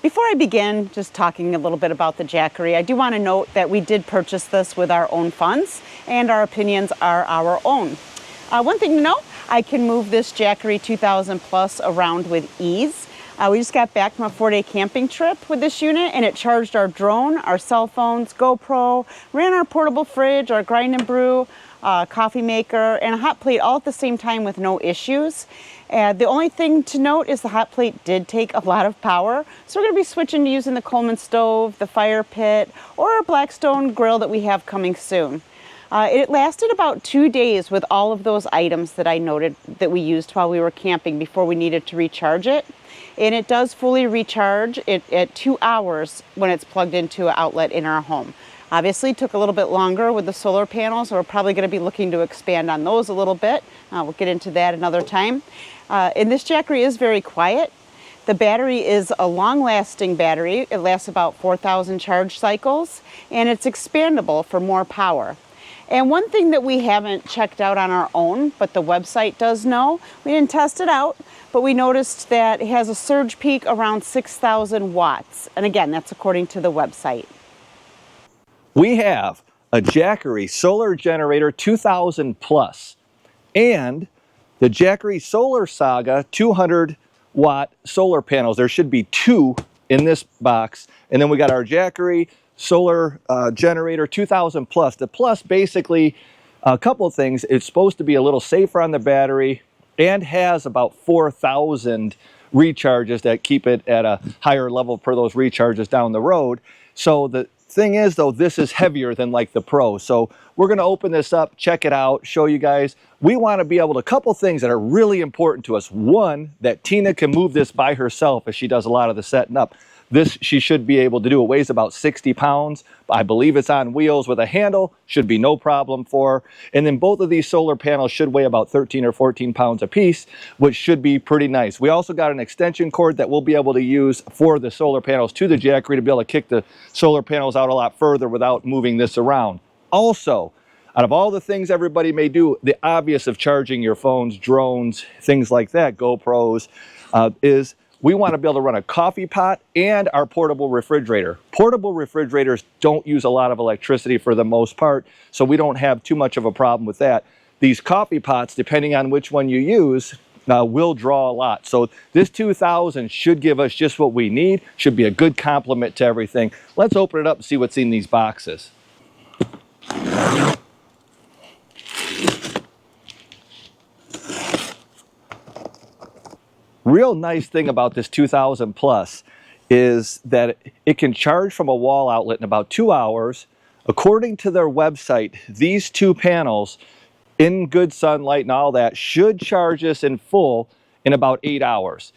Before I begin just talking a little bit about the Jackery, I do want to note that we did purchase this with our own funds and our opinions are our own. One thing to know, I can move this Jackery 2000 Plus around with ease. We just got back from a 4-day camping trip with this unit and it charged our drone, our cell phones, GoPro, ran our portable fridge, our grind and brew, coffee maker, and a hot plate all at the same time with no issues. The only thing to note is the hot plate did take a lot of power, so we're going to be switching to using the Coleman stove, the fire pit, or our Blackstone grill that we have coming soon. It lasted about 2 days with all of those items that I noted that we used while we were camping before we needed to recharge it. And it does fully recharge at 2 hours when it's plugged into an outlet in our home. Obviously, it took a little bit longer with the solar panels, so we're probably going to be looking to expand on those a little bit. We'll get into that another time. And this Jackery is very quiet. The battery is a long-lasting battery. It lasts about 4,000 charge cycles, and it's expandable for more power. And one thing that we haven't checked out on our own, but the website does know, we didn't test it out, but we noticed that it has a surge peak around 6,000 watts. And again, that's according to the website. We have a Jackery solar generator 2000 plus and the Jackery Solar Saga 200 watt solar panels. There should be 2 in this box. And then we got our Jackery solar generator 2000 plus. The plus basically a couple of things. It's supposed to be a little safer on the battery and has about 4,000 recharges that keep it at a higher level per those recharges down the road. So the thing is though, this is heavier than like the Pro. So we're going to open this up, check it out, show you guys. We want to be able to, a couple things that are really important to us. One, that Tina can move this by herself as she does a lot of the setting up. This she should be able to do. It weighs about 60 pounds. I believe it's on wheels with a handle. Should be no problem for her. And then both of these solar panels should weigh about 13 or 14 pounds a piece, which should be pretty nice. We also got an extension cord that we'll be able to use for the solar panels to the Jackery to be able to kick the solar panels out a lot further without moving this around. Also, out of all the things everybody may do, the obvious of charging your phones, drones, things like that, GoPros, is we want to be able to run a coffee pot and our portable refrigerator. Portable refrigerators don't use a lot of electricity for the most part, so we don't have too much of a problem with that. These coffee pots, depending on which one you use, will draw a lot. So this 2000 should give us just what we need, should be a good complement to everything. Let's open it up and see what's in these boxes. Real nice thing about this 2000 plus is that it can charge from a wall outlet in about 2 hours. According to their website, these 2 panels in good sunlight and all that should charge this in full in about 8 hours.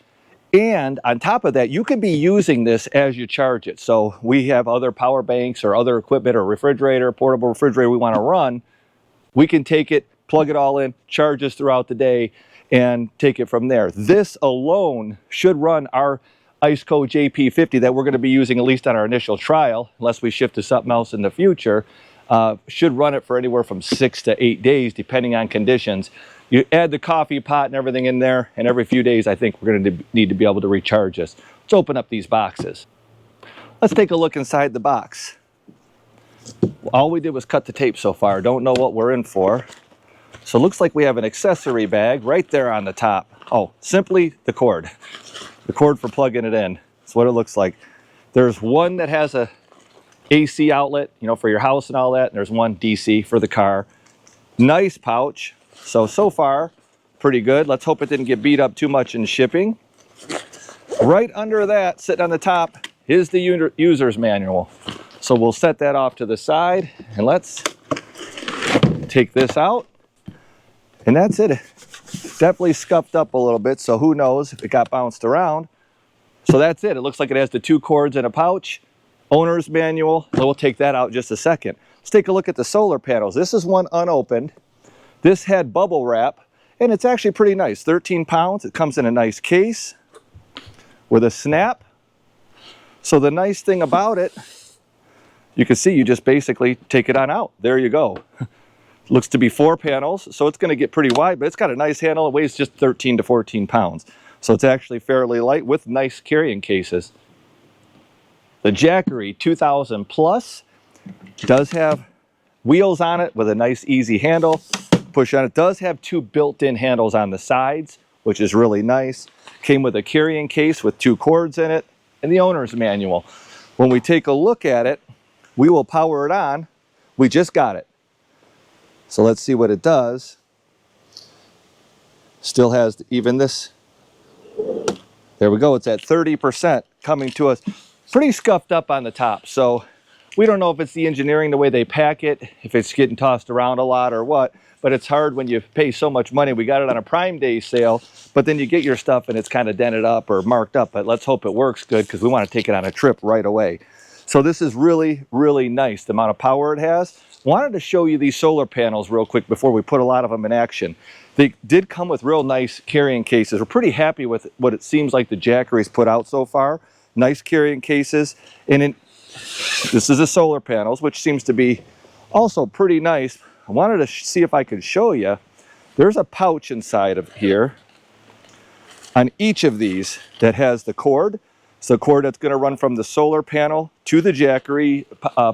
And on top of that, you can be using this as you charge it. So we have other power banks or other equipment or refrigerator, portable refrigerator we want to run. We can take it, plug it all in, charge this throughout the day, and take it from there. This alone should run our IceCo JP50 that we're going to be using at least on our initial trial, unless we shift to something else in the future, should run it for anywhere from 6 to 8 days, depending on conditions. You add the coffee pot and everything in there, and every few days I think we're going to need to be able to recharge this. Let's open up these boxes. Let's take a look inside the box. All we did was cut the tape so far. Don't know what we're in for. So it looks like we have an accessory bag right there on the top. Oh, simply the cord. The cord for plugging it in. That's what it looks like. There's one that has a AC outlet, you know, for your house and all that. And there's one DC for the car. Nice pouch. So far, pretty good. Let's hope it didn't get beat up too much in shipping. Right under that, sitting on the top, is the user's manual. So we'll set that off to the side and let's take this out. And that's it. Definitely scuffed up a little bit, so who knows if it got bounced around. So that's it. It looks like it has the 2 cords in a pouch. Owner's manual. We'll take that out in just a second. Let's take a look at the solar panels. This is one unopened. This had bubble wrap, and it's actually pretty nice. 13 pounds. It comes in a nice case with a snap. So the nice thing about it, you can see you just basically take it on out. There you go. Looks to be 4 panels, so it's going to get pretty wide, but it's got a nice handle. It weighs just 13 to 14 pounds. So it's actually fairly light with nice carrying cases. The Jackery 2000 Plus does have wheels on it with a nice easy handle. Push on it. Does have two built-in handles on the sides, which is really nice. Came with a carrying case with two cords in it and the owner's manual. When we take a look at it, we will power it on. We just got it. So let's see what it does. Still has even this. There we go. It's at 30% coming to us. Pretty scuffed up on the top. So we don't know if it's the engineering, the way they pack it, if it's getting tossed around a lot or what, but it's hard when you pay so much money. We got it on a Prime Day sale, but then you get your stuff and it's kind of dented up or marked up, but let's hope it works good because we want to take it on a trip right away. So this is really, really nice, the amount of power it has. Wanted to show you these solar panels real quick before we put a lot of them in action. They did come with real nice carrying cases. We're pretty happy with what it seems like the Jackery's put out so far. Nice carrying cases. And this is the solar panels, which seems to be also pretty nice. I wanted to see if I could show you. There's a pouch inside of here on each of these that has the cord. It's the cord that's going to run from the solar panel to the Jackery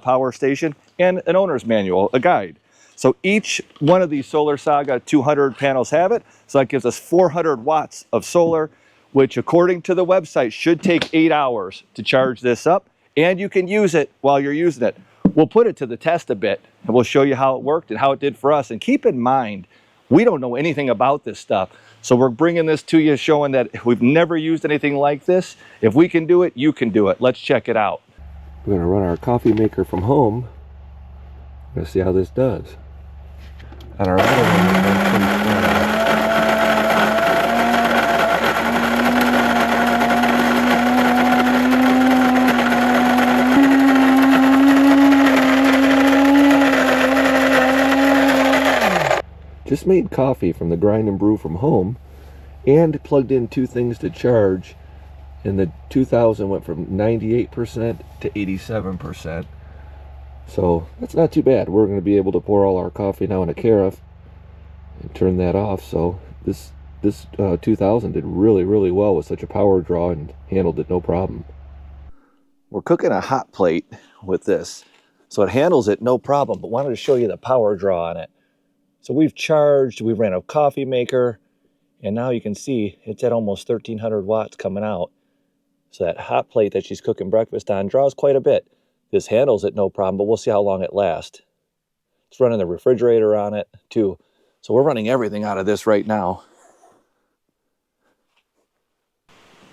power station and an owner's manual, a guide. So each one of these Solar Saga 200 panels have it. So that gives us 400 watts of solar, which according to the website should take 8 hours to charge this up. And you can use it while you're using it. We'll put it to the test a bit and we'll show you how it worked and how it did for us. And keep in mind, we don't know anything about this stuff. So we're bringing this to you, showing that we've never used anything like this. If we can do it, you can do it. Let's check it out. We're going to run our coffee maker from home. We're going to see how this does. On our other one, just made coffee from the grind and brew from home and plugged in two things to charge, and the 2000 went from 98% to 87%. So that's not too bad. We're going to be able to pour all our coffee now in a carafe and turn that off. So this 2000 did really, really well with such a power draw and handled it no problem. We're cooking a hot plate with this, so it handles it no problem, but wanted to show you the power draw on it. So we've charged, we ran a coffee maker, and now you can see it's at almost 1300 watts coming out. So that hot plate that she's cooking breakfast on draws quite a bit. This handles it no problem, but we'll see how long it lasts. It's running the refrigerator on it too. So we're running everything out of this right now.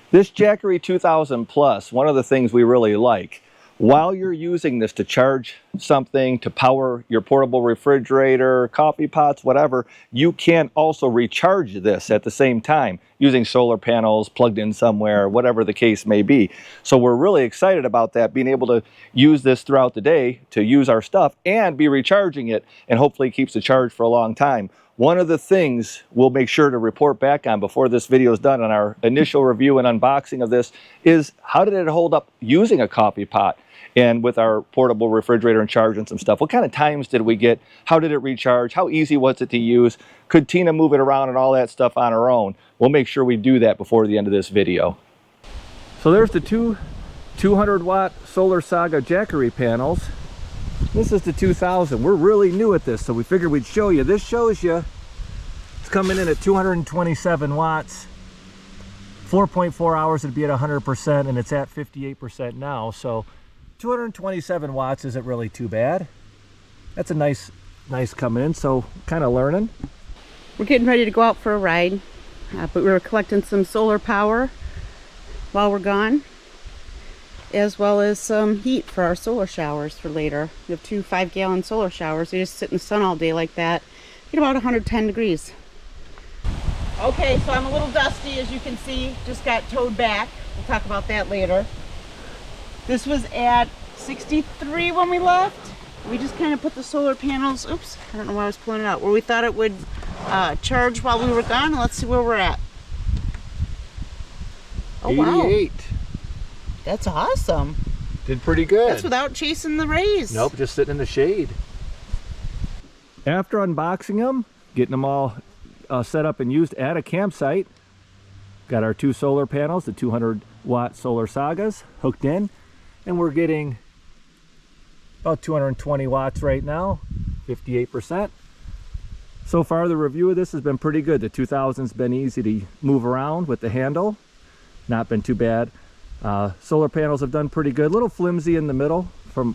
This Jackery 2000 Plus, one of the things we really like, while you're using this to charge something, to power your portable refrigerator, coffee pots, whatever, you can also recharge this at the same time using solar panels plugged in somewhere, whatever the case may be. So we're really excited about that, being able to use this throughout the day to use our stuff and be recharging it, and hopefully keeps the charge for a long time. One of the things we'll make sure to report back on before this video is done on our initial review and unboxing of this is how did it hold up using a coffee pot and with our portable refrigerator and charging some stuff. What kind of times did we get? How did it recharge? How easy was it to use? Could Tina move it around and all that stuff on her own? We'll make sure we do that before the end of this video. So there's the two 200 watt Solar Saga Jackery panels. This is the 2000. We're really new at this, so we figured we'd show you. This shows you it's coming in at 227 watts. 4.4 hours it'd be at 100%, and it's at 58% now. So 227 watts isn't really too bad. That's a nice coming in, so kind of learning. We're getting ready to go out for a ride, but we were collecting some solar power while we're gone, as well as some heat for our solar showers for later. We have two 5-gallon solar showers. They just sit in the sun all day like that. Get about 110 degrees. Okay, so I'm a little dusty, as you can see. Just got towed back. We'll talk about that later. This was at 63 when we left. We just kind of put the solar panels, oops, I don't know why I was pulling it out, where we thought it would charge while we were gone. Let's see where we're at. Oh, 88. Wow. That's awesome. Did pretty good. That's without chasing the rays. Nope, just sitting in the shade. After unboxing them, getting them all set up and used at a campsite, got our two solar panels, the 200 watt Solar Sagas, hooked in. and we're getting about 220 watts right now, 58%. So far the review of this has been pretty good. The 2000's been easy to move around with the handle, not been too bad. Solar panels have done pretty good, a little flimsy in the middle,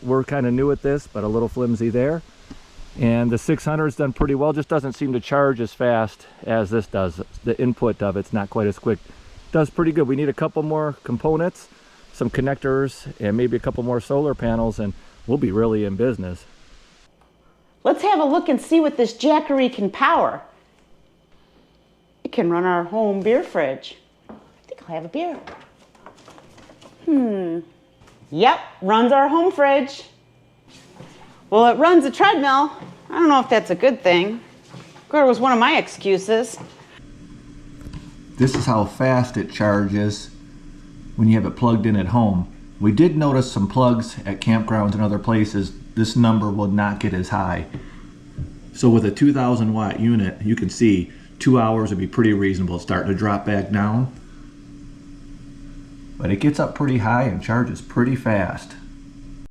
we're kind of new at this, but a little flimsy there. And the 600's done pretty well, just doesn't seem to charge as fast as this does. The input of it's not quite as quick. Does pretty good. We need a couple more components, some connectors, and maybe a couple more solar panels, and we'll be really in business. Let's have a look and see what this Jackery can power. It can run our home beer fridge. I think I'll have a beer. Yep, runs our home fridge. Well, it runs a treadmill. I don't know if that's a good thing. That was one of my excuses. This is how fast it charges when you have it plugged in at home. We did notice some plugs at campgrounds and other places, this number will not get as high. So with a 2000 watt unit, you can see 2 hours would be pretty reasonable. It's starting to drop back down. But it gets up pretty high and charges pretty fast.